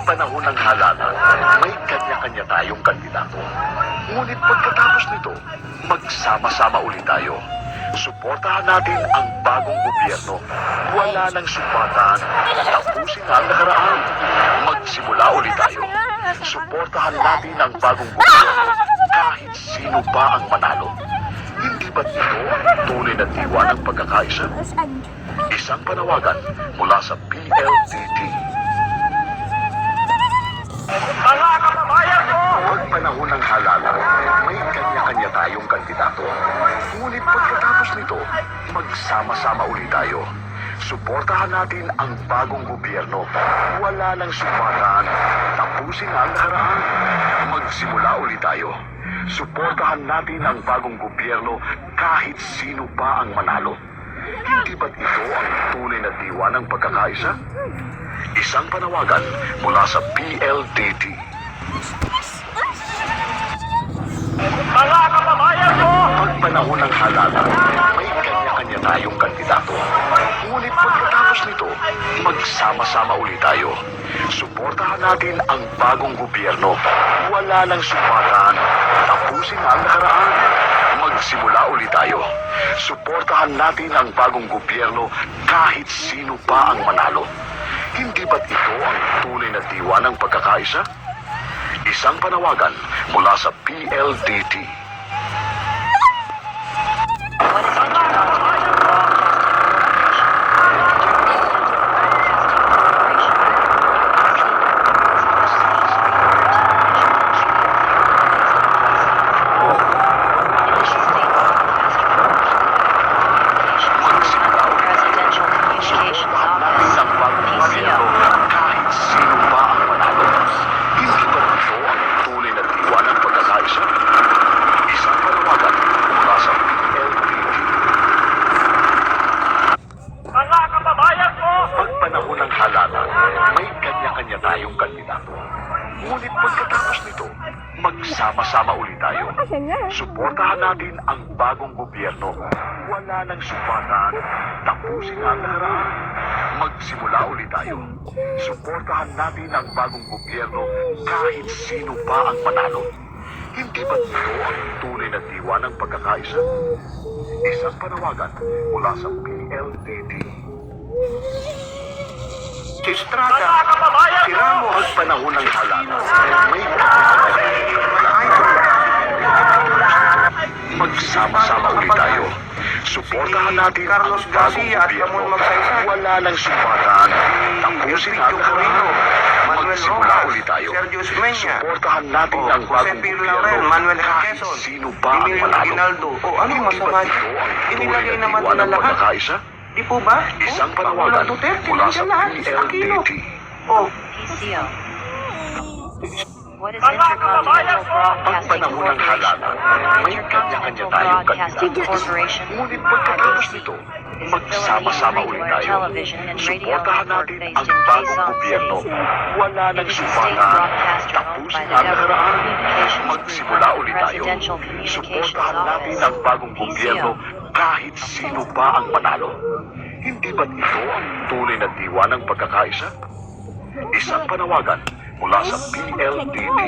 Panahon ng halalan, may kanya-kanya tayong kandidato. Ngunit pagkatapos nito, magsama-sama ulit tayo. Suportahan natin ang bagong gobyerno. Wala nang sumbatan. Tapusin ang nakaraan. Magsimula ulit tayo. Suportahan natin ang bagong gobyerno kahit sino pa ang manalo. Hindi ba't ito ang tunay na diwa ng pagkakaisa? Isang panawagan mula sa PLDT. Mga kababayan ko! Huwag panahon ng halalan, may kanya-kanya tayong kandidato. Ngunit pagkatapos nito, magsama-sama ulit tayo. Suportahan natin ang bagong gobyerno. Wala nang sumbatan. Tapusin ang nakaraan. Magsimula ulit tayo. Suportahan natin ang bagong gobyerno kahit sino pa ang manalo. Hindi ba't ito ang tunay na diwa ng pagkakaisa? Isang panawagan mula sa PLDT. Mga kababayan ko! Pag panahon ng halalan, may kanya-kanya tayong kandidato. Ngunit pagkatapos nito, magsama-sama ulit tayo. Suportahan natin ang bagong gobyerno. Wala nang sumbatan. Tapusin ang nakaraan. Magsimula ulit tayo. Suportahan natin ang bagong gobyerno kahit sino pa ang manalo. Hindi ba't ito ang tunay na diwa ng pagkakaisa? Isang panawagan mula sa PLDT. Mga kababayan ko! Pag panahon ng halalan, may kanya-kanya tayong kandidato. Ngunit pagkatapos nito, magsama-sama ulit tayo. Suportahan natin ang bagong gobyerno. Wala nang sumbatan. Tapusin ang nakaraan. Magsimula ulit tayo. Suportahan natin ang bagong gobyerno kahit sino pa ang manalo. Hindi ba't ito ang tunay na diwa ng pagkakaisa? Isang panawagan mula sa PLDT. Si Estrada, Mga kababayan ko! tira mo ang panahon ng halalan. May magsama-sama ulit tayo. Suportahan natin ang bagong gobyerno. Wala nang sumbatan. Tapusin ang nakaraan. Magsimula ulit tayo. Suportahan natin ang bagong gobyerno kahit sino pa ang manalo. Ano masama? Inilagay naman nila lahat. Pagkakaisa? Di po ba? Isang panawagan mula sa PLDT. Oh, PCO. What is Mga kababayan Intercontinental ko! Ang Broadcasting panahon ng halalan, Corporation? may kanya-kanya Intercontinental tayong Broadcasting kandidato. Corporation Ngunit pagkatapos nito, is a magsama-sama Philippine ulit free-to-air tayo. television and radio Suportahan network natin based ang in bagong Quezon gobyerno. City. Wala It nang is a state sumbatan. broadcaster owned by Tapusin the ang Government nakaraan. Communications Group Magsimula under ulit tayo. Presidential Communications Suportahan natin Office. ang bagong gobyerno kahit sino pa ang manalo. Hindi ba't ito ang tunay na diwa ng pagkakaisa? Isang panawagan mula sa PLDT.